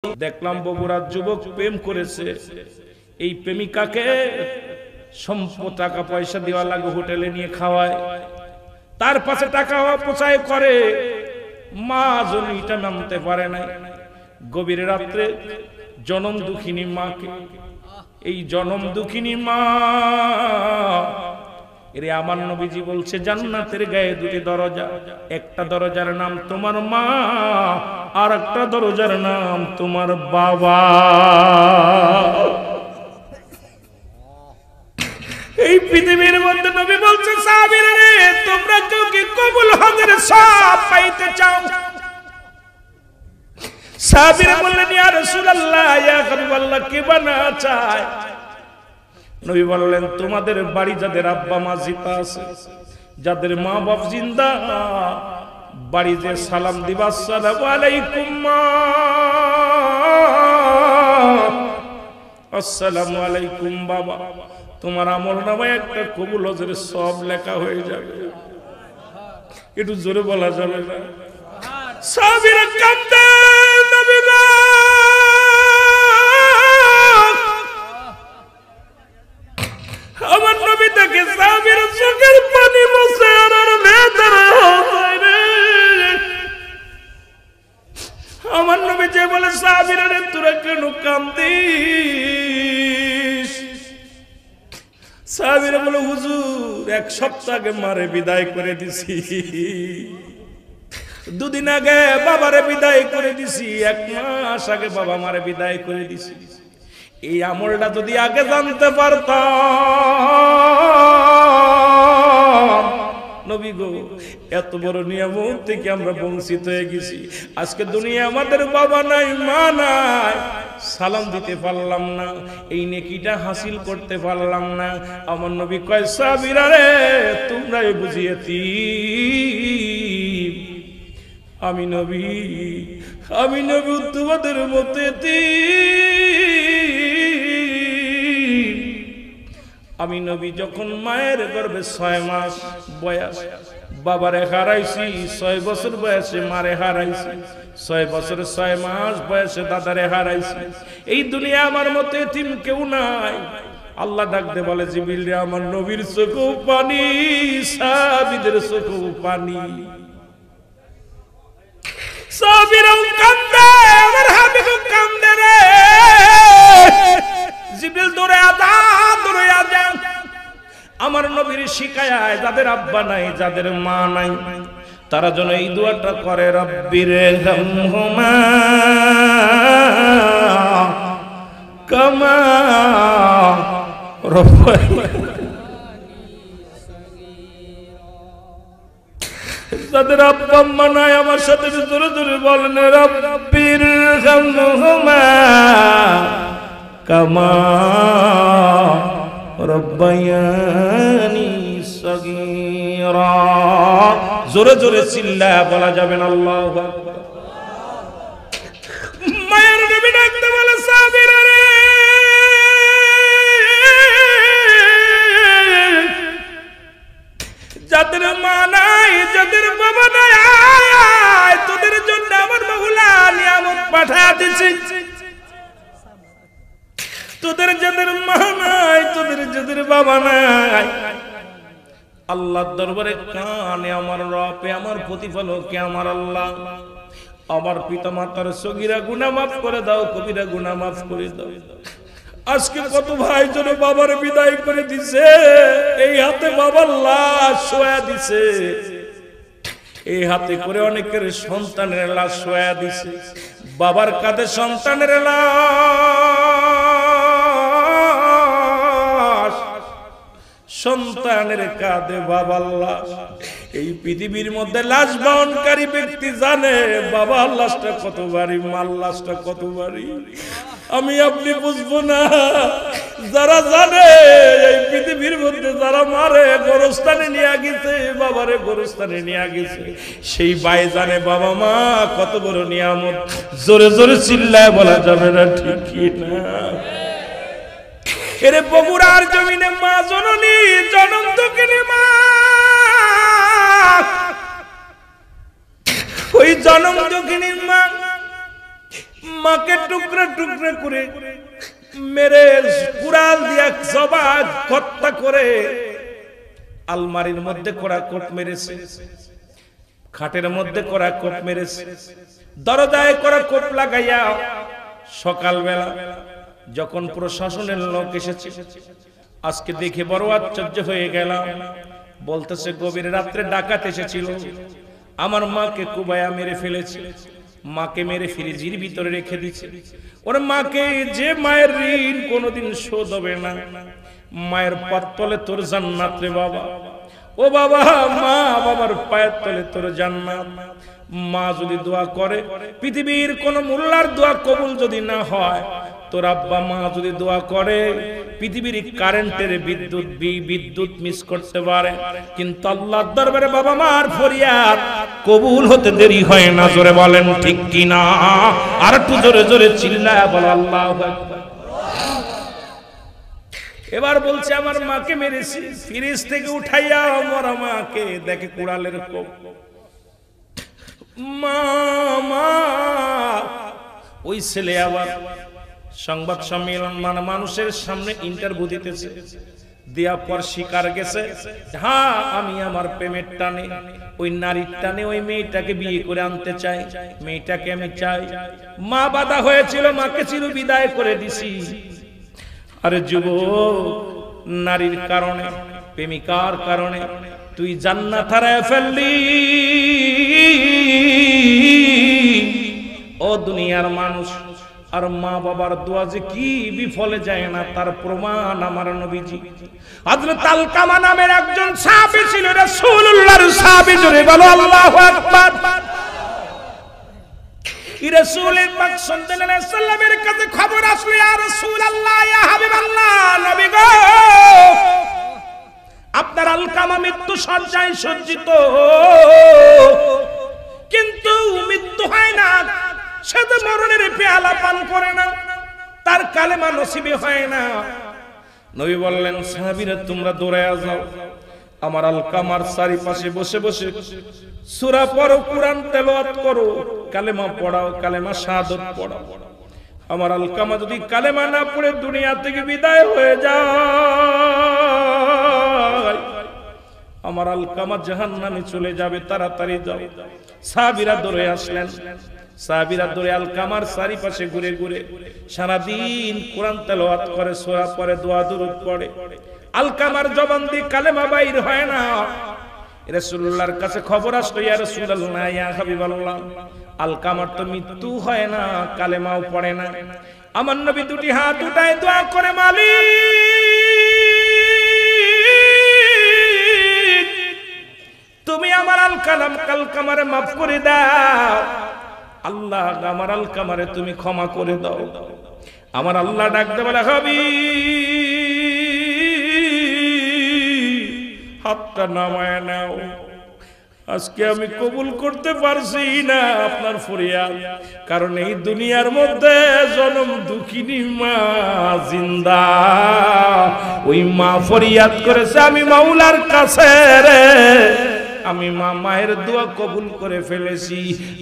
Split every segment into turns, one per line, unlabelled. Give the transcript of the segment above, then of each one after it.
দেখলাম বগুড়ার যুবক প্রেম করেছে, এই প্রেমিকাকে সম্পদ টাকা পয়সা দেওয়া লাগে, হোটেলে নিয়ে খাওয়ায়, তার পাশে টাকা অপচয় করে, মা জমিটা নামতে পারে না। গভীর রাত্রে জনম দুঃখিনী মাকে, এই জনম দুঃখিনী মা এরে আমার নবীজি বলছে জান্নাতের গায়ে দুটি দরজা, একটা দরজার নাম তোমার মা, আর একটা দরজার নাম তোমার বাবা। এই পৃথিবীর মধ্যে নবী বলছে সাহাবীরা রে, তোমরা কেউ কি কবুল হজের সব পাইতে চাও? সাহাবীরা বললেন ইয়া রাসূলুল্লাহ, ইয়া হাবিবাল্লাহ, কে বানা চায়? নবী বললেন তোমাদের বাড়ি যাদের আব্বা মা জিন্দা আছে, যাদের মা বাপ জিন্দা, বাড়িতে সালাম দিবা, আসসালামু আলাইকুম মা, আসসালামু আলাইকুম বাবা। তোমার আমলনামায় একটা কবুল হজের সব লেখা হয়ে যাবে। একটু জোরে বলা যাবে না? সাহাবীরা কাঁদতে, নবী গো আমার নবী তাকে সাহাবীর চোখের পানি মুছে আর ভেতরে হয় রে। আমার নবী যে বলে সাহাবীরা রে তোরা কেন কান্দিস? সাহাবীরা বলে হুজুর এক সপ্তাহ আগে মারে বিদায় করে দিছি, দুদিন আগে বাবারে বিদায় করে দিছি, এক মাস আগে বাবা মারে বিদায় করে দিছি। এই আমলটা যদি আগে জানতে পারতাম, নবী গো এত বড় নিয়ামত থেকে আমরা বঞ্চিত হয়ে গেছি। আজকে দুনিয়া আমাদের বাবা নাই মা নাই, সালাম দিতে পারলাম না, এই নেকিটা হাসিল করতে পারলাম না। আমার নবী কয় সাহাবীরা রে তোমরাই বুঝিয়েছি, আমি নবী তোমাদের মতে আমি নবী যখন মায়ের গর্ভে 6 মাস বয়স বাবারে হারাইছি, 6 বছর বয়সে মারে হারাইছি, 6 বছর 6 মাস বয়সে দাদারে হারাইছি। এই দুনিয়া আমার মতো এতিম কেউ নাই। আল্লাহ ডাকতে বলে জিবরিল রে আমার নবীর চোখেও পানি, সাহাবীদের চোখেও পানি। সাহাবীরাও কান্দে, আমার হাবিবও কান্দে রে। জিবরিল দৌড়ে আজা আমার নবীর শিখায়, যাদের আব্বা নাই যাদের মা নাই তারা যেন এই দোয়াটা করে, রব্বির হামহুমা কামা রব্বায়ানি। যাদের আব্বা আম্মা নাই আমার সাথে জোরে জোরে বলেন রব্বির হামহুমা কামা রব্বায়ানি সগীরা। জোরে জোরে চিল্লায়া বলা যাবে না আল্লাহু আকবার। মায়ের নবী ডাকতে বলে সাহাবীরা রে যাদের মা নাই যাদের বাবা নাই, আয় তোদের জন্য আমার মাওলা নিয়ামত পাঠিয়ে দিয়েছে। তোদের যাদের মা নাই, তোদের যাদের বাবা নাই, আল্লাহর দরবারে কানে আমার রবে, আমার প্রতিফলকে আমার আল্লাহ আমার পিতা মাতার সগীরা গুনাহ মাফ করে দাও, কবিরা গুনাহ মাফ করে দাও। আজকে কত ভাই জন বাবার বিদায় করে দিছে, এই হাতে বাবার লাশ শোয়া দিছে, এই হাতে করে অনেকের সন্তানের লাশ শোয়া দিছে। বাবার কাঁধে সন্তানের লাশ, সন্তানের কাঁধে বাবার লাশ। এই পৃথিবীর মধ্যে লাশ বহনকারী ব্যক্তি জানে বাবার লাশটা কত ভারী, মার লাশটা কত ভারী। আমি আপনি বুঝবো না, যারা জানে এই পৃথিবীর মধ্যে যারা মারে গোরস্থানে নিয়ে গেছে, বাবারে গোরস্থানে নিয়ে গেছে, সেই ভাই জানে বাবা মা কত বড় নিয়ামত। জোরে জোরে চিল্লায় বলা যাবে না ঠিক কি না? এরে বগুড়ার জমিনে মা জননী, জনম দুঃখিনী মা, ওই জনম দুঃখিনী মা মাকে টুকরা টুকরা করে মেরে কুড়াল দিয়া জবাই হত্যা করে আলমারির মধ্যে করা কোট মেরেছে, খাটের মধ্যে করা কোট মেরেছে, দরজায় করা কোট লাগাইয়া সকালবেলা যখন প্রশাসনের লোক এসেছে, আজকে দেখে বড় আশ্চর্য হয়ে গেলাম। বলতেছে গভীর রাত্রে ডাকাত এসেছিল, আমার মাকে কুবায়া মেরে ফেলেছে, মাকে মেরে ফ্রিজের ভিতরে রেখে দিচ্ছে। ওর মাকে, যে মায়ের ঋণ কোনোদিন শোধ হবে না, মায়ের পায়ের তলে তোর জান্নাত রে বাবা। ও বাবা, মা বাবার পায়ের তলে তোর জান্নাত। মা যদি দোয়া করে, পৃথিবীর কোন মোল্লার দোয়া কবুল যদি না হয়, তোর আব্বা মা যদি দোয়া করে, পৃথিবীর কারেন্টের বিদ্যুৎ মিস করতে পারে, কিন্তু আল্লাহর দরবারে বাবা মার ফরিয়াদ কবুল হতে দেরি হয় না। জোরে বলেন ঠিক কিনা? আর একটু জোরে জোরে চিল্লায়া বল আল্লাহু আকবার। এবার বলছে আমার মাকে মেরেছি, ফ্রিজ থেকে উঠাইয়া আমার মাকে দেখে কুড়ালের কোপ। মা, ওই ছেলে আবার সংবাদ সম্মেলন মানুষের সামনে ইন্টারভিউ দিতেছে, দেয়া পর স্বীকার গেছে, হ্যাঁ আমি আমার প্রেমের টানে, ওই নারীর টানে ওই মেয়েটাকে বিয়ে করে আনতে চাই, মেয়েটাকে আমি চাই। মা বাধা হয়েছিল, মাকে চির বিদায় করে দিছি। আরে যুবক, নারীর কারণে, প্রেমিকার কারণে তুই জান্নাত হারায় ফেললি। ও দুনিয়ার মানুষ, আর মা বাবার দোয়া যে কি বিফলে যায় না তার প্রমাণ আমার নবীজি। হযরত আলকামা নামের একজন সাহাবী ছিল, রাসূলুল্লাহর সাহাবী। জোরে বলো আল্লাহু আকবার। রাসূল পাক সাল্লাল্লাহু আলাইহি সাল্লামের কাছে খবর আসলো, ইয়া রাসূলুল্লাহ, ইয়া হাবিবাল্লাহ, নবী গো, আপনার আলকামা মৃত্যু শয্যায় সজ্জিত, কিন্তু মৃত্যু হয় না, সে তো মরণের পেয়ালা পান করে না, তার কালেমা নসিবে হয় না। নবী বললেন, সাহাবীরা তোমরা দৌড়ায়া যাও, আমার আলকামার চারিপাশে বসে বসে সূরা পড়ো, কুরআন তেলাওয়াত করো, কালেমা পড়াও, কালেমা শাহাদাত পড়াও। আমার আলকামা যদি কালেমা না পড়ে দুনিয়া থেকে বিদায় হয়ে যায়, আমার আলকামা জাহান্নামে চলে যাবে, তাড়াতাড়ি যাও। সাহাবীরা দৌড়ে আসলেন, সাহাবীরা দৌড়ে আলকামার চারিপাশে ঘুরে ঘুরে সারাদিন কোরআন তেলাওয়াত করে, সূরা পড়ে, দোয়া দুরূদ পড়ে। আলকামার জবান দিয়ে কালেমা বাইর হয় না। রাসূলুল্লাহর কাছে খবর আসলো, ইয়া রাসূলুল্লাহ, ইয়া হাবিবাল্লাহ, আলকামার তো মৃত্যু হয় না, কালেমাও পড়ে না। আমার নবী দুটি হাত উঠায় দোয়া করে, মালিক তুমি আমার আলকামারে মাফ করে দাও। আল্লাহ, আমার আলকামারে তুমি ক্ষমা করে দাও। আমার আল্লাহ ডাকতে বলে, হাবিব হাতটা নামায় নাও, আজকে আমি কবুল করতে পারছি না আপনার ফরিয়াদ, কারণ এই দুনিয়ার মধ্যে জনম দুঃখিনী মা জিন্দা, ওই মা ফরিয়াদ করেছে আমি মাওলার কাছে রে, আমি মায়ের দোয়া কবুল করে ফেলেছি।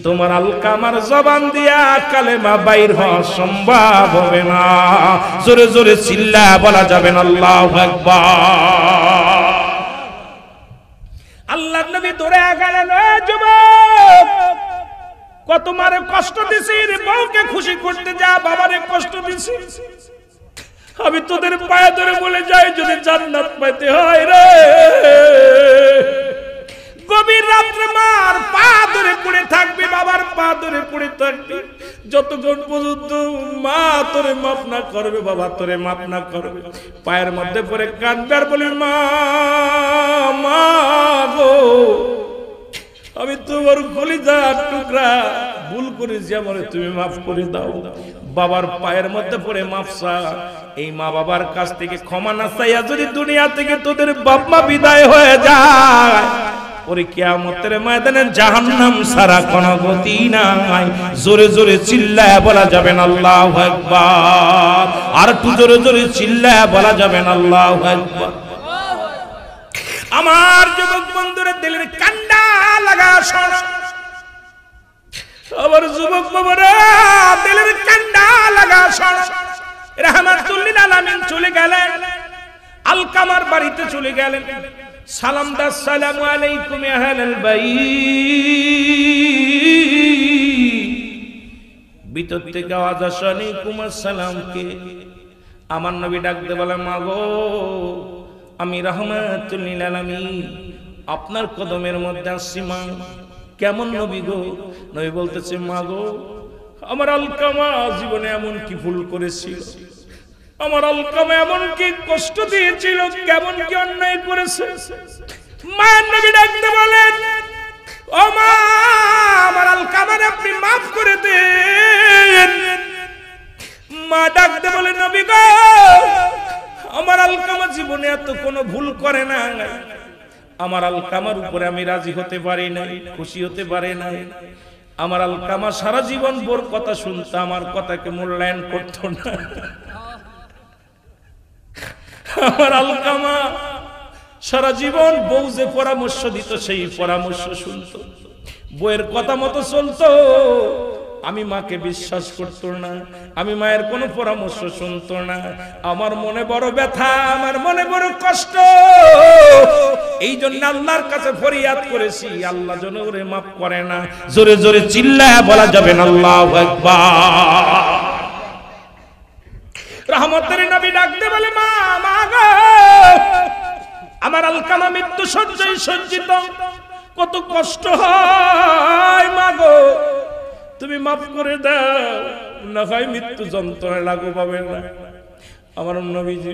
তোমার আলকামার জবান দিয়া কালেমা বাইর হওয়া সম্ভব হবে না। জোরে জোরে চিল্লা বলা যাবে না আল্লাহু আকবার। আল্লাহর নবী দৌড়ে গেলেন, যুবক কত মারে কষ্ট দিছি, বউকে খুশি করতে যা, বাবারে কষ্ট দিছি, আমি তোদের পায়ে ধরে বলে যাই, যদি জান্নাত পাইতে হয় রে, গভীর রাত্রে মার পা ধরে পড়ে থাকবি, বাবার পা ধরে পড়ে থাকবি, যতক্ষণ পর্যন্ত মা তোরে মাফ না করবে, বাবা তোরে মাফ না করবে। পায়ের মধ্যে পড়ে কাঁদবে আর বলি, মা মা গো, আমি তোমার কলিজার টুকরা, ভুল করেছি, আমারে তুমি মাফ করে দাও। বাবার পায়ের মধ্যে পড়ে মাফ চা। এই মা বাবার কাছ থেকে ক্ষমা না চাইয়া যদি দুনিয়া থেকে তোদের বাপ মা বিদায় হয়ে যায়, ওরে কিয়ামতের ময়দানে জাহান্নাম ছাড়া কোনো গতি নাই। জোরে জোরে চিল্লায়া বলা যাবে না আল্লাহু আকবার। আর একটু জোরে জোরে চিল্লায়া বলা যাবে না আল্লাহু আকবার। আমার যুবক বন্ধুরা, দিলের কান্ডা লাগা শোনো, আবার যুবক বাবারা দিলের কান্ডা লাগা শোনো, রাহমাতুল্লিল আলামিন চলে গেলেন, আলকামার বাড়িতে চলে গেলেন। সালাম দা, আসসালামু আলাইকুম ইয়া আহলাল বাইত। ভিতর থেকে আওয়াজ আসে, আলাইকুম আসসালাম। কে? আমার নবী ডাকতে বলে, মা গো, আমি রাহমাতুল্লিল আলামিন, আপনার কদমের মধ্যে আসছি মা। কেমন নবী গো? নবী বলতেছে, মা গো, আমার আলকামা জীবনে এমন কি ভুল করেছিল, আমার আলকামা এমন কি কষ্ট দিয়েছিল, কেমন কি অন্যায় করেছে। মা নবী ডাকতে বলেন, ও মা, আমার আলকামারে আপনি মাফ করে দেন। মা ডাকতে বলে, নবী গো, আমার আলকামা জীবনে এত কোনো ভুল করে না, আমার আলকামার উপরে আমি রাজি হতে পারি নাই, খুশি হতে পারি নাই। আমার আলকামা সারা জীবন বোর কথা শুনতো, আমার কথাকে মূল্যায়ন করতো না। আমার আলকামা সারা জীবন বউ যে পরামর্শ দিত সেই পরামর্শ শুনতো, বউয়ের কথা মতো চলতো। আমি মাকে বিশ্বাস করতো না, আমি মায়ের কোনো পরামর্শ শুনতো না। আমার মনে বড় ব্যথা, আমার মনে বড় কষ্ট। এই জন্য আল্লাহর কাছে ফরিয়াদ করেছি, আল্লাহ যেন ওরে মাফ করে না। জোরে জোরে চিল্লায়া বলা যাবে না আল্লাহু আকবার। রহমতের নবী ডাকতে বলে, মা, মা গো, আমার আলকামা মৃত্যু সজ্জায় সজ্জিত, কত কষ্ট হয়, মা গো, তুমি মাফ করে দাও, না হয় মৃত্যু যন্ত্রণায় লাগু পাবে না। আমার নবীজি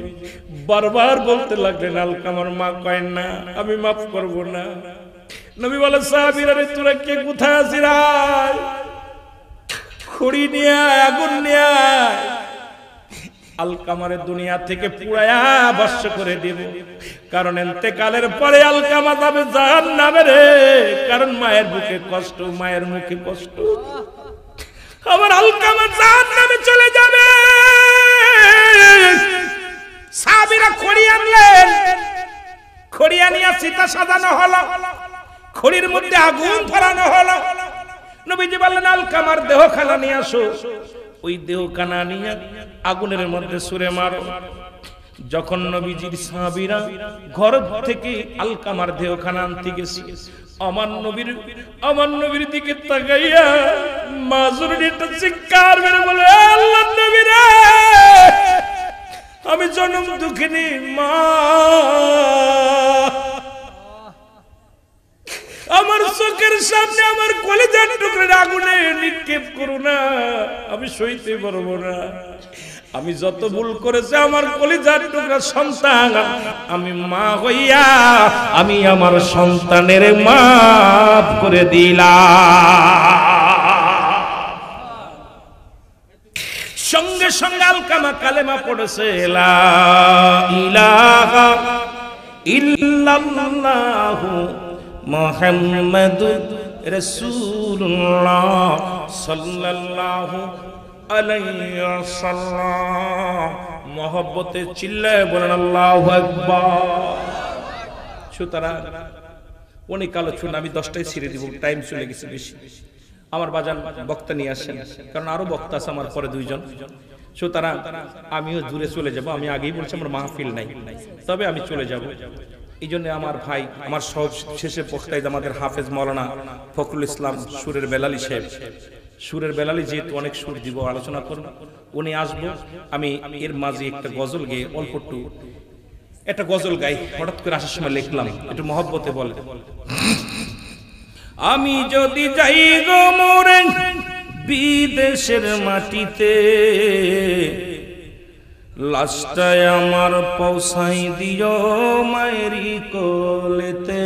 বারবার বলতে লাগলেন, আলকামার মা কয় না, আমি মাফ করব না। নবী বলে, সাহাবীরা রে, তোরা কে কোথায় আছিস? খড়ি নিয়ে আয়, আগুন নিয়ে আয়, আলকামারে দুনিয়া থেকে পুড়ায়া ভস্ম করে দেব। কারণ ইন্তেকালের পরে আলকামা যাবে জাহান্নামে রে। কারণ মায়ের বুকে কষ্ট, মায়ের মুখে কষ্ট। আমার আলকামা জাহান্নামে চলে যাবে। সাহাবীরা খড়ি আনলেন, খড়ি আনিয়া চিতা সাজানো হলো, খড়ির মধ্যে আগুন ধরানো হলো। নবীজি বললেন, আলকামার দেহখানা নিয়ে আসো। ওই দেহখানা নিয়ে আগুনের মধ্যে ছুঁড়ে মারো। যখন নবীজির সাহাবীরা ঘর থেকে আলকামার দেহখানা আনতে গেছে, আমার নবীর দিকে তাকাইয়া মাজুরিটা চিৎকার মেরে বলে, আল্লাহর নবী রে, আমি জনম দুঃখিনী মা, আমার চোখের সামনে আমার কলিজার টুকরো আগুনে নিক্ষেপ করো না, আমি সইতে পারবো না। আমি যত ভুল করেছি আমার কলিজার টুকরা সন্তান, আমি মা হইয়া আমি আমার সন্তানের মাফ করে দিলাম। সঙ্গে সঙ্গে আলকামা কালেমা পড়েছে, লা ইলাহা ইল্লাল্লাহু মুহাম্মাদুর রাসূলুল্লাহ সাল্লাল্লাহু আলাইহি ওয়াসাল্লাম। মহব্বতে চিল্লায় বলেন আল্লাহু আকবার। সুতরাং অনেক আলোচনা আমি 10টায় ছেড়ে দিব, টাইম চলে গেছে বেশি। আমার বাজান বক্তা নিয়ে আসেন, কারণ আরো বক্তা আছে আমার পরে 2 জন। সুতরাং আমিও দূরে চলে যাব। আমি আগেই বলছি আমার মাহফিল নাই, তবে আমি চলে যাব। এই জন্য আমার ভাই, আমার সব শেষে বক্তাই আমাদের হাফেজ মাওলানা ফখরুল ইসলাম সুরের বেলালি সাহেব, সুরের বেলালি যেহেতু অনেক সুর দিব, আলোচনা করব, উনি আসবো। আমি এর মাঝে একটা গজল গেয়ে অল্প একটু একটা গজল গাই, হঠাৎ করে আসার সময় লিখলাম, একটু মহব্বতে বলে। আমি যদি যাই গো মোরে বিদেশের মাটিতে, লাশটায় আমার পৌঁছাই দিও মায়েরই কোলেতে।